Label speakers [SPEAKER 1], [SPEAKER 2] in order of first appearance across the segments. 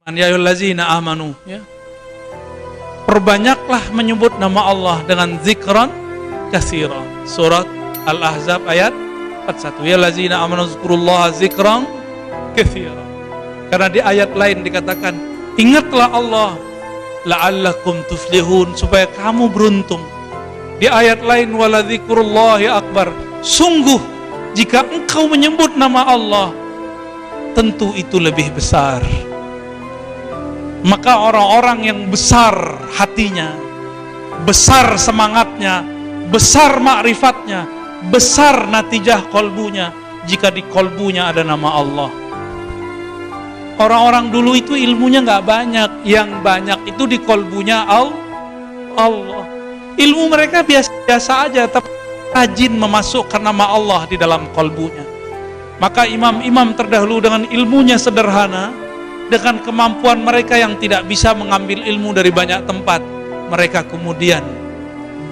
[SPEAKER 1] Ya ayyuhallazina amanu, ya. Perbanyaklah menyebut nama Allah dengan zikran katsira. Surat Al-Ahzab ayat 41. Ya allazina amanu zkurullaha zikran katsira. Karena di ayat lain dikatakan, ingatlah Allah la'allakum tuflihun, supaya kamu beruntung. Di ayat lain, wala dzikrullahi akbar. Sungguh jika engkau menyebut nama Allah, tentu itu lebih besar. Maka orang-orang yang besar hatinya, besar semangatnya, besar ma'rifatnya, besar natijah kolbunya, jika di kolbunya ada nama Allah. Orang-orang dulu itu ilmunya gak banyak, yang banyak itu di kolbunya Allah. Ilmu mereka biasa-biasa aja, tapi rajin memasukkan nama Allah di dalam kolbunya. Maka imam-imam terdahulu dengan ilmunya sederhana, dengan kemampuan mereka yang tidak bisa mengambil ilmu dari banyak tempat, mereka kemudian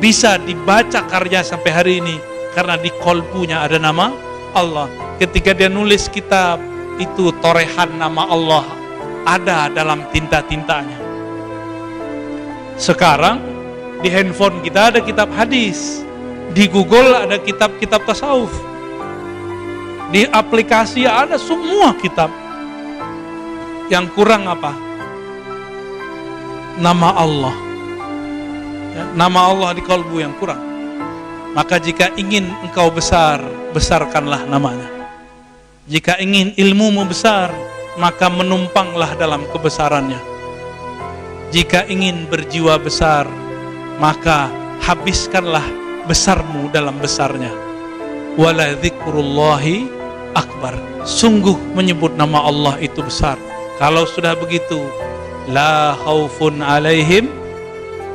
[SPEAKER 1] bisa dibaca karya sampai hari ini karena di kolbunya ada nama Allah. Ketika dia nulis kitab, itu torehan nama Allah ada dalam tinta-tintanya. Sekarang di handphone kita ada kitab hadis, di Google ada kitab-kitab tasawuf, di aplikasi ada semua kitab. Yang kurang apa? Nama Allah, ya, nama Allah di kalbu yang kurang. Maka jika ingin engkau besar, besarkanlah namanya. Jika ingin ilmumu besar, maka menumpanglah dalam kebesarannya. Jika ingin berjiwa besar, maka habiskanlah besarmu dalam besarnya. Wala dzikrullahi akbar. Sungguh menyebut nama Allah itu besar. Kalau sudah begitu, la khaufun alaihim,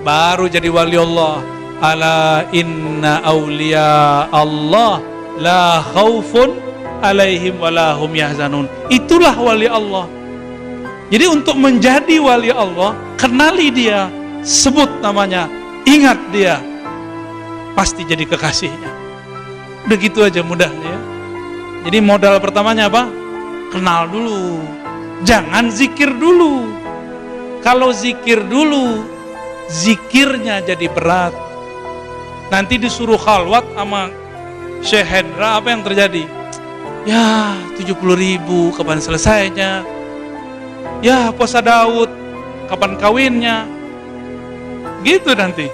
[SPEAKER 1] baru jadi wali Allah. Ala inna awliya Allah la khaufun alaihim wa la hum yahzanun. Itulah wali Allah. Jadi untuk menjadi wali Allah, kenali dia, sebut namanya, ingat dia, pasti jadi kekasihnya. Begitu aja mudahnya ya. Jadi modal pertamanya apa? Kenal dulu. Jangan zikir dulu. Kalau zikir dulu, zikirnya jadi berat. Nanti disuruh khalwat sama Syekh Hendra, apa yang terjadi? Ya 70.000, kapan selesainya? Ya puasa Daud, kapan kawinnya? Gitu nanti.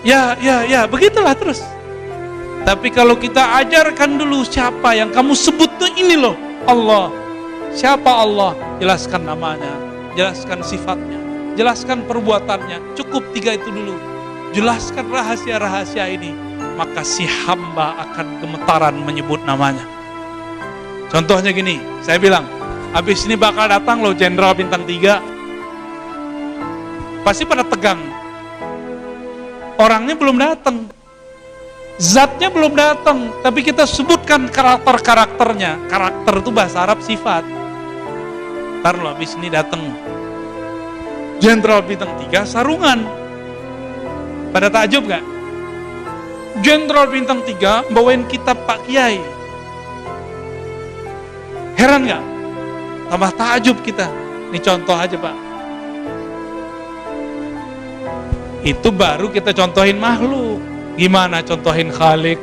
[SPEAKER 1] Ya, begitulah terus. Tapi kalau kita ajarkan dulu siapa yang kamu sebut tuh, ini loh Allah. Siapa Allah? Jelaskan namanya, jelaskan sifatnya, jelaskan perbuatannya. Cukup 3 itu dulu. Jelaskan rahasia-rahasia ini, maka si hamba akan gemetaran menyebut namanya. Contohnya gini, saya bilang, habis ini bakal datang loh Jenderal Bintang 3. Pasti pada tegang. Orangnya belum datang, zatnya belum datang, tapi kita sebutkan karakter-karakternya. Karakter itu bahasa Arab sifat. Ntar loh habis ini datang Jenderal Bintang 3 sarungan. Pada takjub gak? Jenderal Bintang 3 bawain kitab Pak Kiai. Heran gak? Tambah takjub kita. Ini contoh aja Pak. Itu baru kita contohin makhluk. Gimana contohin Khalik?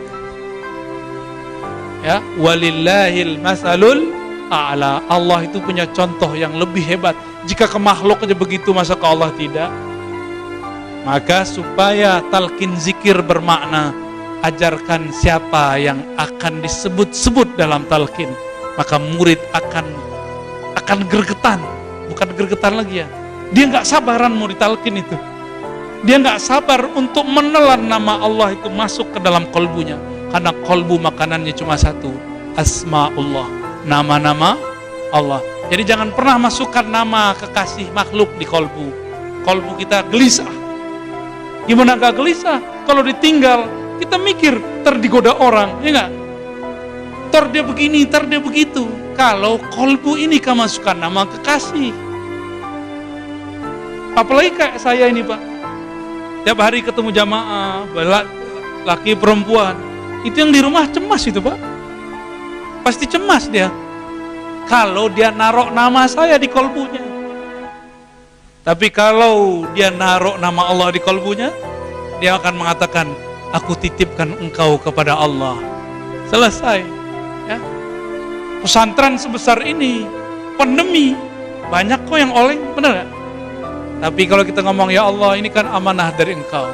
[SPEAKER 1] Ya, walillahil masalul a'la. Allah itu punya contoh yang lebih hebat. Jika ke makhluk aja begitu, masa ke Allah tidak? Maka supaya talqin zikir bermakna, ajarkan siapa yang akan disebut-sebut dalam talqin. Maka murid akan gergetan. Bukan gergetan lagi ya. Dia gak sabaran mau ditalqin itu. Dia gak sabar untuk menelan nama Allah itu masuk ke dalam kolbunya. Karena kolbu makanannya cuma satu, asma'ullah, nama-nama Allah. Jadi jangan pernah masukkan nama kekasih makhluk di kolbu. Kolbu kita gelisah. Gimana gak gelisah? Kalau ditinggal, kita mikir, terdigoda orang, ya gak? Ntar dia begini, ntar dia begitu. Kalau kolbu ini kamu masukkan nama kekasih. Apalagi kayak saya ini Pak, tiap hari ketemu jamaah, laki perempuan, itu yang di rumah cemas itu Pak. Pasti cemas dia. kalau dia naruh nama saya di kolbunya. Tapi kalau dia naruh nama Allah di kolbunya, dia akan mengatakan, aku titipkan engkau kepada Allah. Selesai. Ya. Pesantren sebesar ini, pandemi, banyak kok yang oleng, benar gak? Tapi kalau kita ngomong, ya Allah ini kan amanah dari engkau,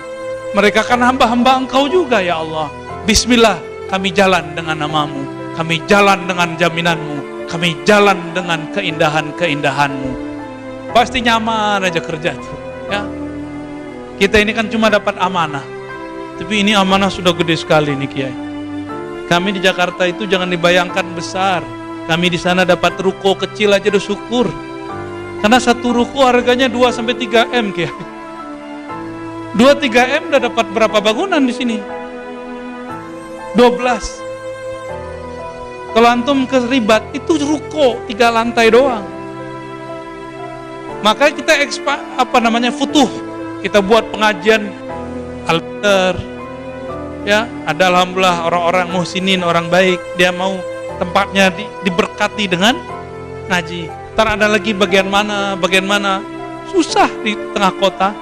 [SPEAKER 1] mereka kan hamba-hamba engkau juga ya Allah. Bismillah, kami jalan dengan namamu, kami jalan dengan jaminanmu, kami jalan dengan keindahan-keindahanmu. Pasti nyaman aja kerja tuh, ya. Kita ini kan cuma dapat amanah, tapi ini amanah sudah gede sekali nih Kiai. Kami di Jakarta itu jangan dibayangkan besar. Kami di sana dapat ruko kecil aja udah syukur. Karena satu ruko harganya 2-3 M Kiai. 2-3 M udah dapat berapa bangunan di sini? 12. Kalau antum ke Ribat itu ruko 3 lantai doang. Maka kita futuh. Kita buat pengajian alter. Ya, ada alhamdulillah orang-orang muhsinin, orang baik, dia mau tempatnya diberkati dengan ngaji. Ntar ada lagi bagian mana, susah di tengah kota.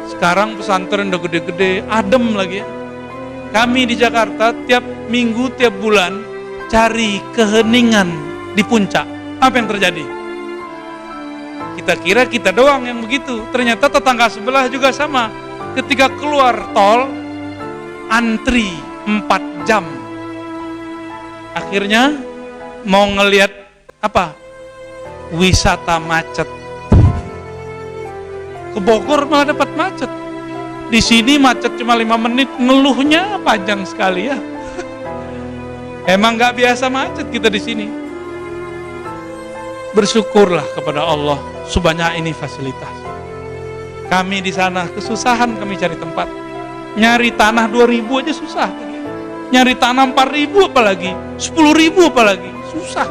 [SPEAKER 1] Sekarang pesantren udah gede-gede, adem lagi ya. Kami di Jakarta tiap minggu, tiap bulan cari keheningan di puncak. Apa yang terjadi? Kita kira kita doang yang begitu, ternyata tetangga sebelah juga sama. Ketika keluar tol, antri 4 jam. Akhirnya mau ngelihat apa? Wisata macet. Ke Bogor malah dapat macet. Di sini macet cuma 5 menit, ngeluhnya panjang sekali ya. Emang nggak biasa macet kita di sini. Bersyukurlah kepada Allah, sebanyak ini fasilitas. Kami di sana kesusahan kami cari tempat. Nyari tanah 2.000 aja susah. Nyari tanah 4.000 apalagi, 10.000 apalagi, susah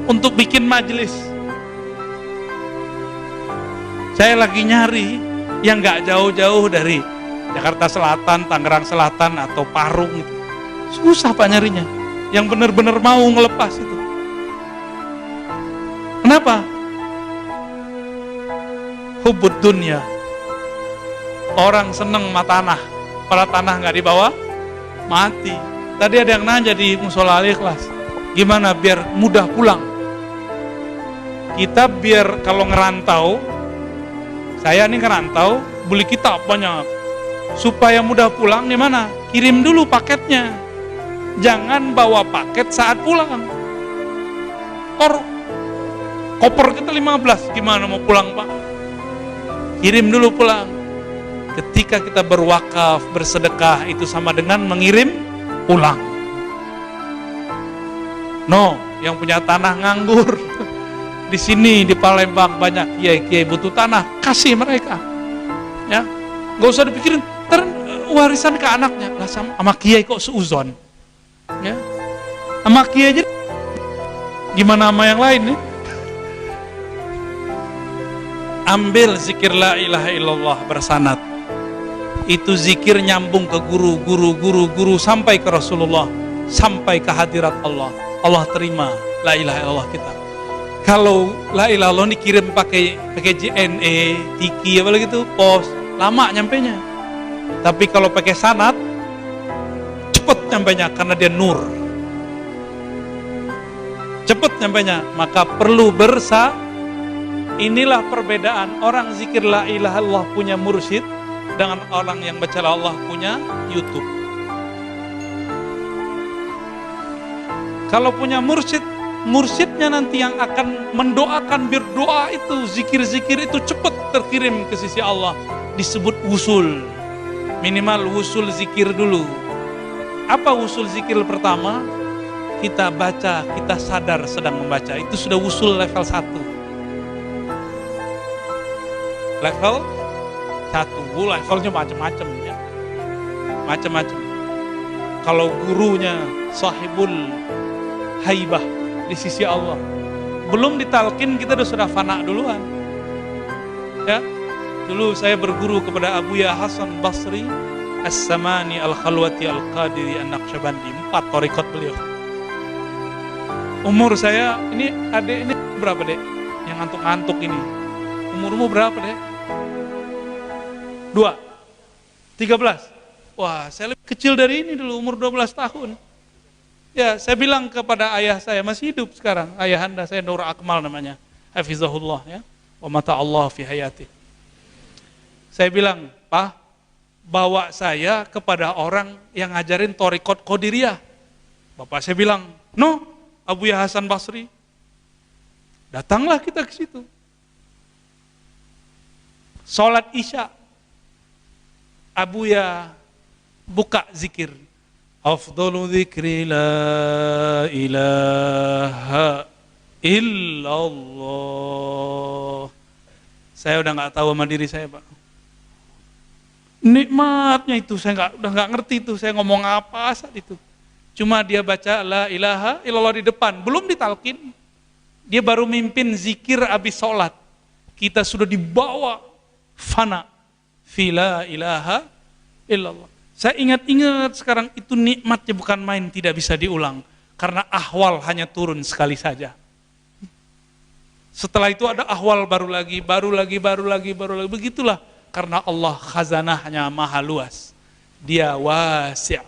[SPEAKER 1] untuk bikin majelis. Saya lagi nyari yang nggak jauh-jauh dari Jakarta Selatan, Tangerang Selatan atau Parung itu. Susah Pak nyarinya. Yang benar-benar mau ngelepas itu. Kenapa? Hubud dunia. Orang seneng sama tanah. Pada tanah nggak dibawa, mati. Tadi ada yang nanya di Musola Al-Ikhlas, gimana biar mudah pulang? Kita biar kalau ngerantau, saya nih ngerantau, beli kitab banyak. Supaya mudah pulang di mana? Kirim dulu paketnya. Jangan bawa paket saat pulang. Koper kita 15, gimana mau pulang Pak? Kirim dulu pulang. Ketika kita berwakaf, bersedekah, itu sama dengan mengirim pulang. No, yang punya tanah nganggur. Di sini di Palembang banyak kiai-kiai butuh tanah, kasih mereka. Ya, nggak usah dipikirin warisan ke anaknya. Lah sama kiai kok seuzon. Ya, sama kiai aja. Gimana sama yang lain nih? Ambil zikir la ilaha illallah bersanad. Itu zikir nyambung ke guru sampai ke Rasulullah, sampai ke hadirat Allah. Allah terima la ilaha illallah kita. Kalau la ilaha illallah dikirim pakai JNE, Tiki apa gitu, pos, lama nyampenya. Tapi kalau pakai sanad cepet nyampenya karena dia nur. Cepet nyampenya, maka perlu inilah perbedaan orang zikir la ilaha illallah punya mursyid dengan orang yang baca la Allah punya YouTube. Kalau punya mursyidnya nanti yang akan mendoakan, berdoa itu, zikir-zikir itu cepat terkirim ke sisi Allah. Disebut wusul. Minimal wusul zikir dulu. Apa wusul zikir pertama? Kita baca, kita sadar sedang membaca. Itu sudah wusul level 1. Level 1, levelnya macam-macam ya. Macam-macam. Kalau gurunya sahibul haibah di sisi Allah, belum ditalkin kita sudah fana duluan. Ya. Dulu saya berguru kepada Abu Ya Hasan Basri As-Samani Al-Khalwati Al-Qadiri An-Naqsyabandi, 4 thariqat beliau. Umur saya, ini adik ini berapa dek? Yang ngantuk-ngantuk ini. Umurmu berapa dek? 2? 13? Wah, saya lebih kecil dari ini dulu, umur 12 tahun. Ya, saya bilang kepada ayah saya, masih hidup sekarang, ayahanda saya Nur Akmal namanya, hafizahullah ya, wa mata Allah fi hayati. Saya bilang, Pak, bawa saya kepada orang yang ngajarin Thariqat Qadiriyah. Bapak saya bilang, no, Abuya Hasan Basri. Datanglah kita ke situ. Salat Isya, Abuya buka zikir. Afdalu dzikri la ilaha illallah. Saya udah nggak tahu sama diri saya, Pak. Nikmatnya itu saya udah nggak ngerti itu saya ngomong apa saat itu. Cuma dia baca la ilaha illallah di depan, belum ditalkin. Dia baru mimpin zikir abis sholat. Kita sudah dibawa fana fi la ilaha illallah. Saya ingat-ingat sekarang itu nikmatnya bukan main, tidak bisa diulang. Karena ahwal hanya turun sekali saja. Setelah itu ada ahwal baru lagi. Begitulah. Karena Allah khazanahnya maha luas. Dia wasi',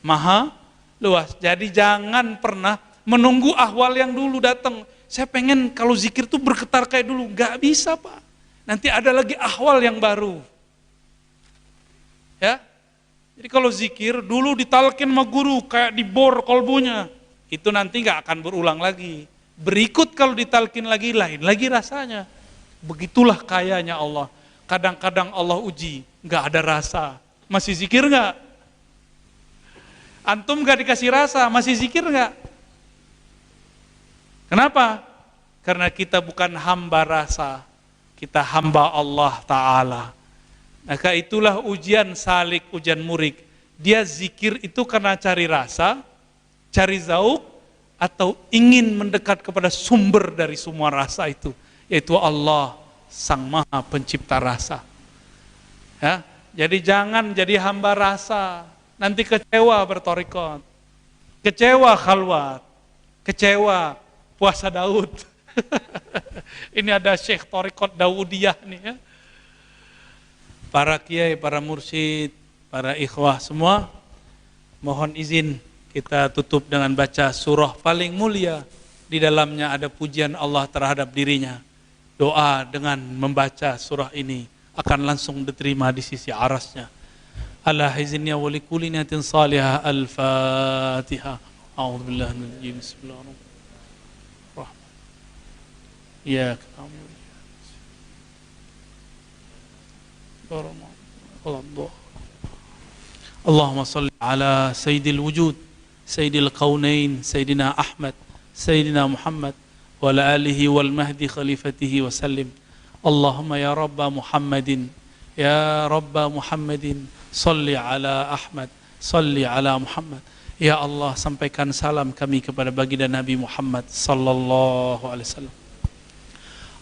[SPEAKER 1] maha luas. Jadi jangan pernah menunggu ahwal yang dulu datang. Saya pengen kalau zikir tuh bergetar kayak dulu. Gak bisa, Pak. Nanti ada lagi ahwal yang baru. Ya. Jadi kalau zikir dulu ditalkin sama guru kayak dibor kolbunya, itu nanti nggak akan berulang lagi. Berikut kalau ditalkin lagi lain lagi rasanya. Begitulah kayanya Allah. Kadang-kadang Allah uji, nggak ada rasa, masih zikir nggak? Antum nggak dikasih rasa, masih zikir nggak? Kenapa? Karena kita bukan hamba rasa, kita hamba Allah Ta'ala. Maka itulah ujian salik, ujian murid. Dia zikir itu karena cari rasa, cari zauk, atau ingin mendekat kepada sumber dari semua rasa itu, yaitu Allah, Sang Maha Pencipta rasa. Ya, jadi jangan jadi hamba rasa, nanti kecewa bertorikot, kecewa khalwat, kecewa puasa Daud. Ini ada Syekh Thariqat Daudiyah nih ya. Para kiai, para mursyid, para ikhwah semua, mohon izin kita tutup dengan baca surah paling mulia. Di dalamnya ada pujian Allah terhadap dirinya. Doa dengan membaca surah ini akan langsung diterima di sisi arasnya. Allah izinnya wa likulli niyatin salihah. Al-Fatihah. A'udzubillahi minal jin. Bismillahirrahmanirrahim. Ya kamu. اللهم صل على سيد الوجود سيد الكونين سيدنا أحمد سيدنا محمد وعلى آله والمهدي خليفته وسلم اللهم يا رب محمد صل على أحمد صل على محمد. Ya Allah, sampaikan salam kami kepada baginda Nabi Muhammad sallallahu alaihi wasallam.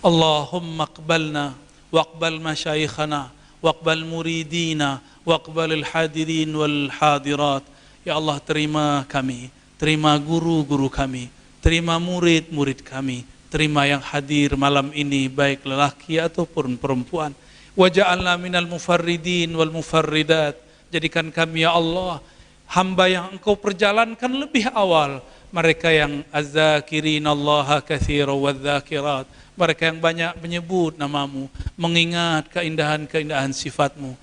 [SPEAKER 1] Allahumma aqbalna waqbal masyayikhana waqbal muridina, waqbalil hadirin wal hadirat. Ya Allah, terima kami, terima guru-guru kami, terima murid-murid kami, terima yang hadir malam ini, baik lelaki ataupun perempuan. Waja'alna minal mufarridin wal mufarridat. Jadikan kami, ya Allah, hamba yang Engkau perjalankan lebih awal. Mereka yang az-zakirin Allah katsiran wadz-zakirat. Mereka yang banyak menyebut namamu, mengingat keindahan-keindahan sifatmu.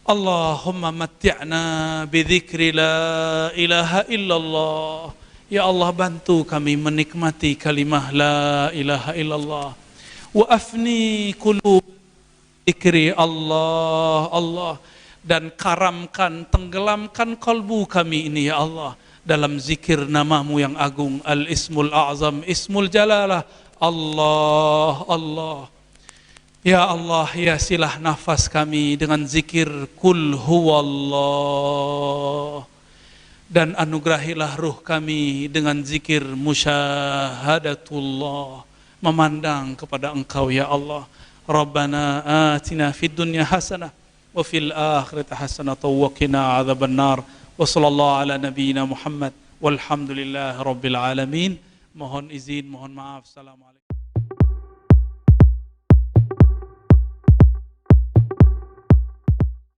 [SPEAKER 1] Allahumma matti'na bidzikri la ilaha illallah. Ya Allah, bantu kami menikmati kalimah la ilaha illallah. Wa afni qulub dzikri Allah, Allah. Dan karamkan, tenggelamkan kalbu kami ini, ya Allah, dalam zikir namamu yang agung. Al-Ismul A'zam, Ismul Jalalah, Allah, Allah. Ya Allah, hiasilah nafas kami dengan zikir Kul Huwallah. Dan anugerahilah ruh kami dengan zikir Musyahadatullah, memandang kepada Engkau, ya Allah. Rabbana atina fid dunya hasanah wa fil akhirati hasanah wa qina adzabannar. Wa sallallahu ala nabiyyina Muhammad walhamdulillahi rabbil alamin. Mohon izin, mohon maaf. Assalamualaikum.